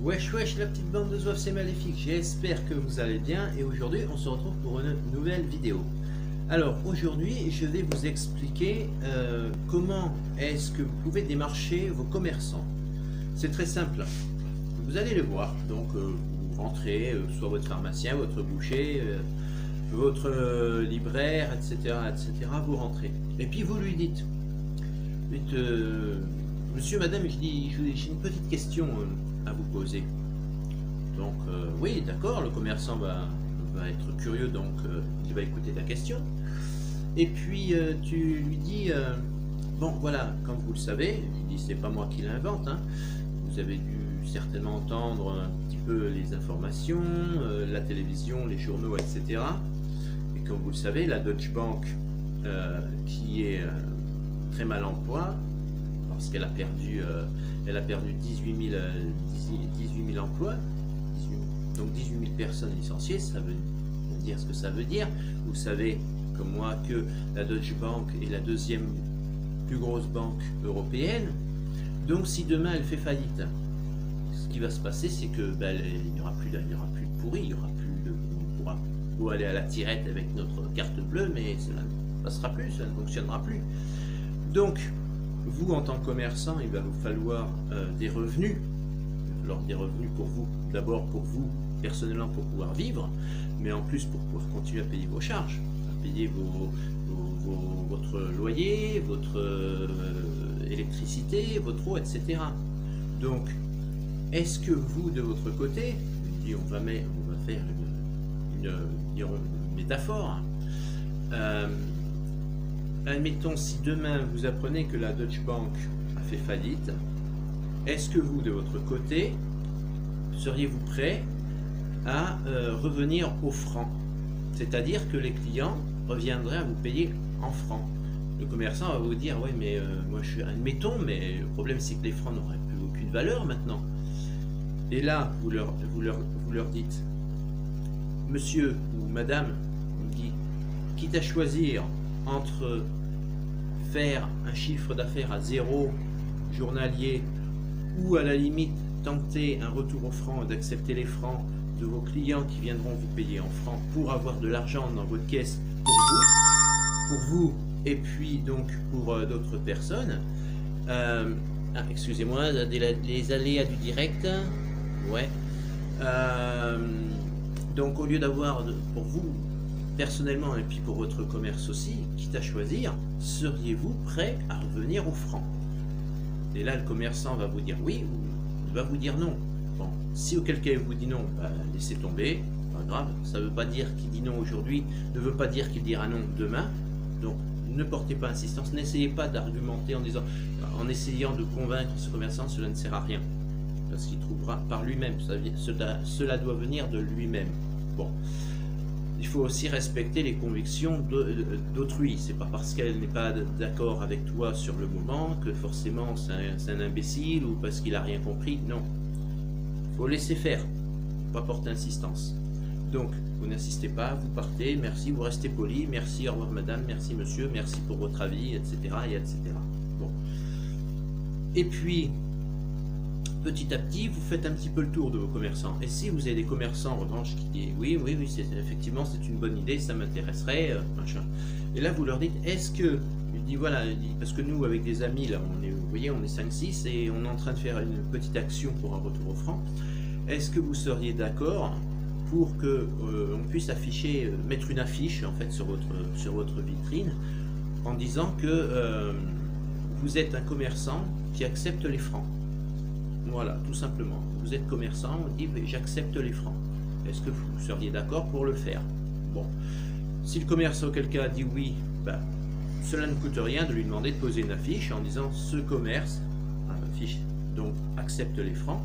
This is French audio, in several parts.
Wesh wesh la petite bande de zouaves, c'est Maléfique, j'espère que vous allez bien et aujourd'hui on se retrouve pour une nouvelle vidéo. Alors aujourd'hui je vais vous expliquer comment est-ce que vous pouvez démarcher vos commerçants. C'est très simple, vous allez le voir, donc vous rentrez, soit votre pharmacien, votre boucher, votre libraire, etc., etc., vous rentrez. Et puis vous lui dites, monsieur, madame, j'ai une petite question à vous poser. Donc, oui, d'accord, le commerçant va être curieux, donc il va écouter ta question. Et puis, tu lui dis, bon, voilà, comme vous le savez, je dis, c'est pas moi qui l'invente, hein, vous avez dû certainement entendre un petit peu les informations, la télévision, les journaux, etc. Et comme vous le savez, la Deutsche Bank, qui est très mal en point, parce qu'elle a perdu 18 000 emplois, donc 18 000 personnes licenciées, ça veut dire ce que ça veut dire. Vous savez, comme moi, que la Deutsche Bank est la deuxième plus grosse banque européenne. Donc si demain elle fait faillite, ce qui va se passer, c'est que il n'y aura plus de pourri, on pourra aller à la tirette avec notre carte bleue, mais cela ne passera plus, ça ne fonctionnera plus. Donc vous, en tant que commerçant, il va vous falloir des revenus. Des revenus pour vous, d'abord pour vous, personnellement, pour pouvoir vivre, mais en plus pour pouvoir continuer à payer vos charges, à payer votre loyer, votre électricité, votre eau, etc. Donc, est-ce que vous, de votre côté, on va faire une métaphore, admettons, si demain vous apprenez que la Deutsche Bank a fait faillite, est-ce que vous, de votre côté, seriez-vous prêt à revenir au franc? C'est-à-dire que les clients reviendraient à vous payer en francs. Le commerçant va vous dire, oui, mais moi je suis, admettons, mais le problème c'est que les francs n'auraient plus aucune valeur maintenant. Et là, vous leur dites, monsieur ou madame, on dit, quitte à choisir entre faire un chiffre d'affaires à 0 journalier ou à la limite tenter un retour au franc, d'accepter les francs de vos clients qui viendront vous payer en francs pour avoir de l'argent dans votre caisse pour vous et puis donc pour d'autres personnes. Excusez-moi, les aléas du direct. Ouais. Donc au lieu d'avoir pour vous personnellement et puis pour votre commerce aussi, quitte à choisir, seriez-vous prêt à revenir au franc? Et là, le commerçant va vous dire oui ou il va vous dire non. Bon, si auquel cas il vous dit non, laissez tomber, pas grave. Ça ne veut pas dire qu'il dit non aujourd'hui, ne veut pas dire qu'il dira non demain. Donc, ne portez pas insistance, n'essayez pas d'argumenter en essayant de convaincre ce commerçant, cela ne sert à rien. Parce qu'il trouvera par lui-même, cela doit venir de lui-même. Bon. Il faut aussi respecter les convictions d'autrui. C'est pas parce qu'elle n'est pas d'accord avec toi sur le moment que forcément c'est un imbécile ou parce qu'il a rien compris. Non. Il faut laisser faire. Pas porter insistance. Donc, vous n'insistez pas, vous partez, merci, vous restez poli, merci, au revoir madame, merci monsieur, merci pour votre avis, etc. et etc. Bon. Et puis, petit à petit, vous faites un petit peu le tour de vos commerçants. Et si vous avez des commerçants, en revanche, qui disent oui, effectivement, c'est une bonne idée, ça m'intéresserait, machin. Et là, vous leur dites, est-ce que, il dit voilà, parce que nous, avec des amis, là, vous voyez, on est 5-6 et on est en train de faire une petite action pour un retour au franc. Est-ce que vous seriez d'accord pour que on puisse mettre une affiche, en fait, sur votre vitrine, en disant que vous êtes un commerçant qui accepte les francs? Voilà, tout simplement. Vous êtes commerçant, on dit j'accepte les francs. Est-ce que vous seriez d'accord pour le faire? Bon. Si le commerçant auquel cas dit oui, cela ne coûte rien de lui demander de poser une affiche en disant ce commerce, affiche, donc accepte les francs,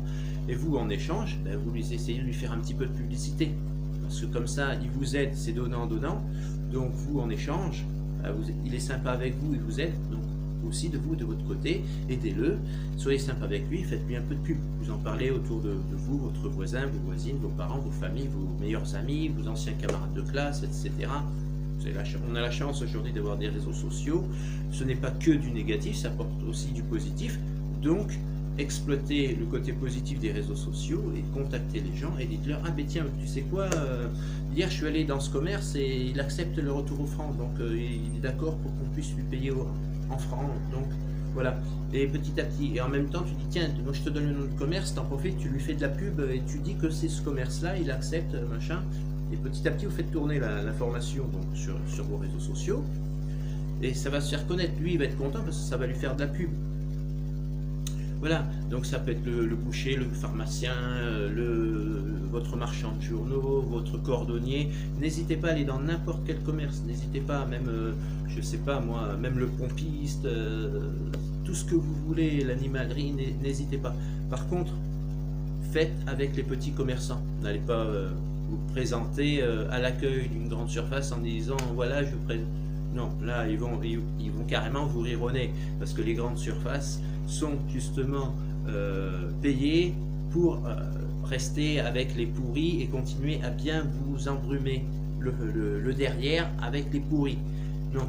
et vous en échange, vous essayez de lui faire un petit peu de publicité. Parce que comme ça, il vous aide, c'est donnant-donnant, donc vous en échange, il est sympa avec vous, il vous aide, donc aussi de votre côté, aidez-le, soyez sympa avec lui, faites-lui un peu de pub, vous en parlez autour de vous, votre voisin, vos voisines, vos parents, vos familles, vos meilleurs amis, vos anciens camarades de classe, etc. On a la chance aujourd'hui d'avoir des réseaux sociaux, ce n'est pas que du négatif, ça apporte aussi du positif, donc exploitez le côté positif des réseaux sociaux et contactez les gens et dites-leur: ah ben tiens, tu sais quoi, hier je suis allé dans ce commerce et il accepte le retour au franc, donc il est d'accord pour qu'on puisse lui payer en francs, donc voilà. Et petit à petit, et en même temps tu dis: tiens, moi je te donne le nom de commerce, t'en profites, tu lui fais de la pub et tu dis que c'est ce commerce là, il accepte, machin, et petit à petit vous faites tourner l'information donc sur vos réseaux sociaux, et ça va se faire connaître. Lui il va être content parce que ça va lui faire de la pub. Voilà, donc ça peut être le boucher, le pharmacien, votre marchand de journaux, votre cordonnier. N'hésitez pas à aller dans n'importe quel commerce, n'hésitez pas, même, je sais pas moi, même le pompiste, tout ce que vous voulez, l'animalerie, n'hésitez pas. Par contre, faites avec les petits commerçants, n'allez pas vous présenter à l'accueil d'une grande surface en disant: voilà, je vous présente. Non, là ils vont carrément vous rire au nez, parce que les grandes surfaces sont justement payées pour rester avec les pourris et continuer à bien vous embrumer le derrière avec les pourris. Non,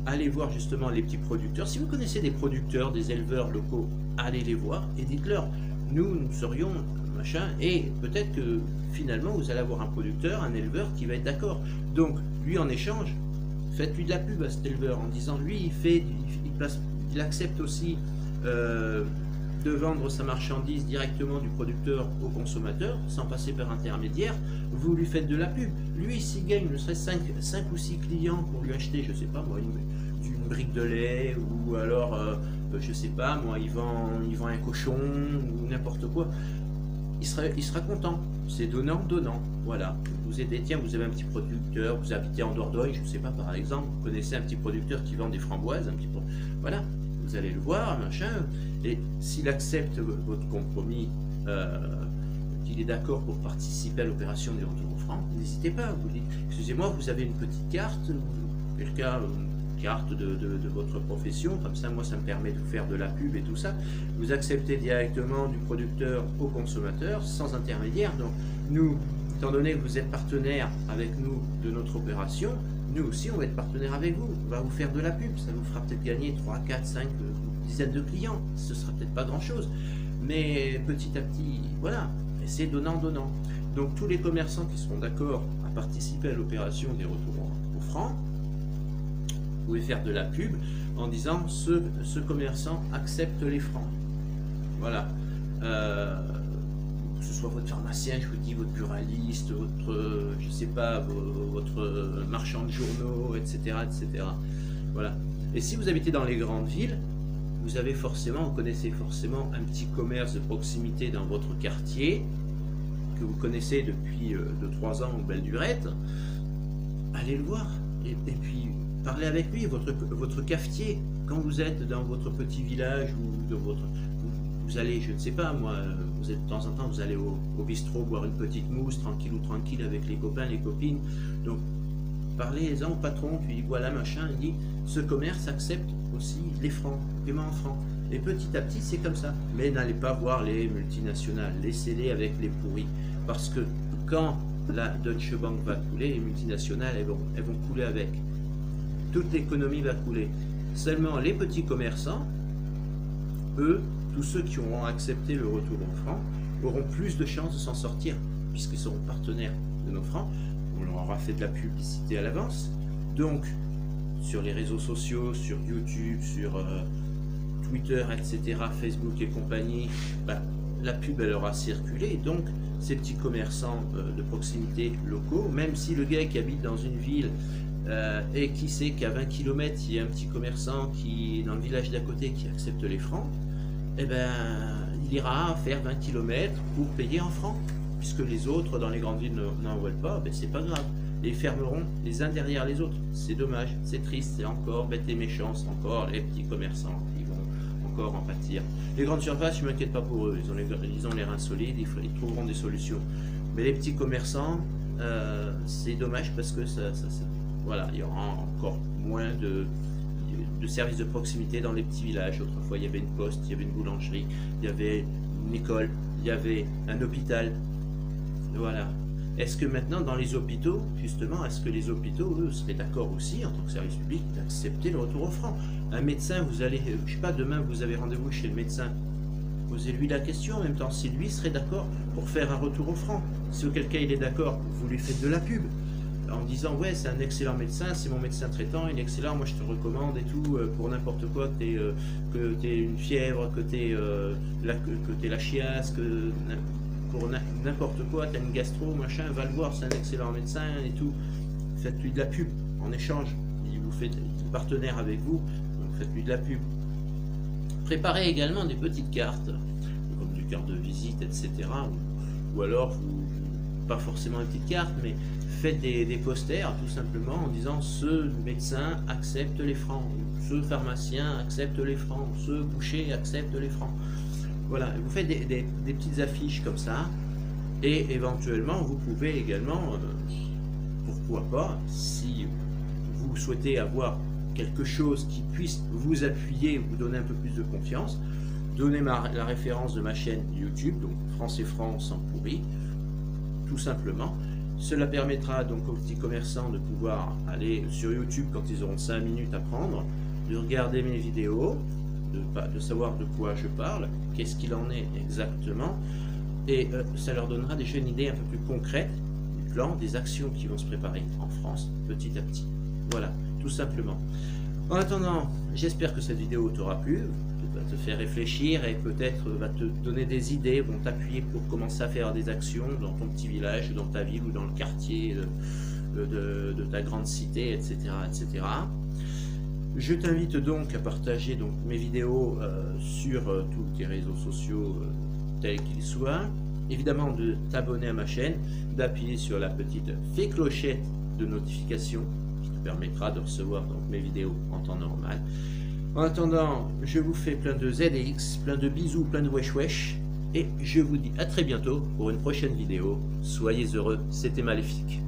allez voir justement les petits producteurs. Si vous connaissez des producteurs, des éleveurs locaux, allez les voir et dites-leur: nous serions machin, et peut-être que finalement vous allez avoir un producteur, un éleveur qui va être d'accord. Donc lui, en échange, faites-lui de la pub à cet éleveur en disant: lui il accepte aussi de vendre sa marchandise directement du producteur au consommateur sans passer par intermédiaire. Vous lui faites de la pub. Lui, s'il gagne ne serait-ce 5 ou 6 clients pour lui acheter, je sais pas moi, une brique de lait, ou alors je sais pas moi, il vend un cochon ou n'importe quoi, il sera content. C'est donnant, voilà. Vous aidez, tiens, vous avez un petit producteur, vous habitez en Dordogne, je ne sais pas, par exemple, vous connaissez un petit producteur qui vend des framboises, voilà, vous allez le voir, machin, et s'il accepte votre compromis, qu'il est d'accord pour participer à l'opération du retour au franc, n'hésitez pas, vous dites: excusez-moi, vous avez une petite carte, quelqu'un carte de votre profession, comme ça moi ça me permet de vous faire de la pub et tout ça. Vous acceptez directement du producteur au consommateur sans intermédiaire. Donc nous, étant donné que vous êtes partenaire avec nous de notre opération, nous aussi on va être partenaire avec vous, on va vous faire de la pub, ça vous fera peut-être gagner 3, 4, 5 dizaines de clients, ce sera peut-être pas grand chose, mais petit à petit, voilà, c'est donnant. Donc tous les commerçants qui seront d'accord à participer à l'opération des retours au franc, vous pouvez faire de la pub en disant: ce commerçant accepte les francs. Voilà. Que ce soit votre pharmacien, je vous dis, votre buraliste, votre, je sais pas, votre marchand de journaux, etc., etc. Voilà. Et si vous habitez dans les grandes villes, vous connaissez forcément un petit commerce de proximité dans votre quartier, que vous connaissez depuis 2-3 ans au Belle Lurette. Allez le voir. Et puis, parlez avec lui, votre cafetier. Quand vous êtes dans votre petit village ou dans vous allez, je ne sais pas moi, vous êtes de temps en temps, vous allez au bistrot boire une petite mousse, tranquille avec les copains, les copines. Donc, parlez-en au patron, tu dis: voilà machin, il dit: ce commerce accepte aussi les francs, paiement en francs. Et petit à petit, c'est comme ça. Mais n'allez pas voir les multinationales, laissez-les avec les pourris. Parce que quand la Deutsche Bank va couler, les multinationales, elles vont couler avec. Toute l'économie va couler. Seulement les petits commerçants, eux, tous ceux qui auront accepté le retour au franc, auront plus de chances de s'en sortir, puisqu'ils seront partenaires de nos francs. On leur aura fait de la publicité à l'avance. Donc, sur les réseaux sociaux, sur YouTube, sur Twitter, etc., Facebook et compagnie, la pub elle aura circulé. Donc, ces petits commerçants de proximité locaux, même si le gars qui habite dans une ville et qui sait qu'à 20 km il y a un petit commerçant qui est dans le village d'à côté qui accepte les francs, eh ben, il ira faire 20 km pour payer en francs, puisque les autres dans les grandes villes n'en veulent pas. Ben, c'est pas grave, ils fermeront les uns derrière les autres. C'est dommage, c'est triste, c'est encore bête et méchant, c'est encore les petits commerçants qui vont encore en pâtir. Les grandes surfaces, je ne m'inquiète pas pour eux, ils ont les reins solides, ils trouveront des solutions. Mais les petits commerçants, c'est dommage parce que voilà, il y aura encore moins de services de proximité dans les petits villages. Autrefois, il y avait une poste, il y avait une boulangerie, il y avait une école, il y avait un hôpital. Voilà. Est-ce que maintenant, dans les hôpitaux, justement, est-ce que les hôpitaux, eux, seraient d'accord aussi, en tant que service public, d'accepter le retour au franc? Un médecin, vous allez, je sais pas, demain, vous avez rendez-vous chez le médecin. posez-lui la question en même temps, si lui serait d'accord pour faire un retour au franc. Si auquel cas il est d'accord, vous lui faites de la pub en disant ouais, c'est un excellent médecin, c'est mon médecin traitant, il est excellent, moi je te recommande et tout, pour n'importe quoi, que tu aies une fièvre, que tu aies la chiasse, que pour n'importe quoi, tu as une gastro, machin, va le voir, c'est un excellent médecin et tout. Faites-lui de la pub en échange, il vous fait partenaire avec vous, donc faites-lui de la pub. Préparez également des petites cartes, comme du carte de visite, etc. Ou alors, pas forcément une petite carte, mais faites des posters tout simplement en disant ce médecin accepte les francs, ce pharmacien accepte les francs, ce boucher accepte les francs. Voilà, vous faites des petites affiches comme ça, et éventuellement vous pouvez également, pourquoi pas, si vous souhaitez avoir quelque chose qui puisse vous appuyer, vous donner un peu plus de confiance, donnez la référence de ma chaîne YouTube, donc France et Francs sans pourri, tout simplement. Cela permettra donc aux petits commerçants de pouvoir aller sur YouTube quand ils auront 5 minutes à prendre, de regarder mes vidéos, de savoir de quoi je parle, qu'est-ce qu'il en est exactement, et ça leur donnera déjà une idée un peu plus concrète du plan, des actions qui vont se préparer en France petit à petit. Voilà, tout simplement. En attendant, j'espère que cette vidéo t'aura plu, va te faire réfléchir et peut-être va te donner des idées, vont t'appuyer pour commencer à faire des actions dans ton petit village, dans ta ville ou dans le quartier de ta grande cité, etc. etc. Je t'invite donc à partager donc mes vidéos sur tous tes réseaux sociaux tels qu'ils soient. Évidemment de t'abonner à ma chaîne, d'appuyer sur la petite clochette de notification qui te permettra de recevoir donc mes vidéos en temps normal. En attendant, je vous fais plein de ZX, plein de bisous, plein de wesh wesh, et je vous dis à très bientôt pour une prochaine vidéo. Soyez heureux, c'était Maléfique.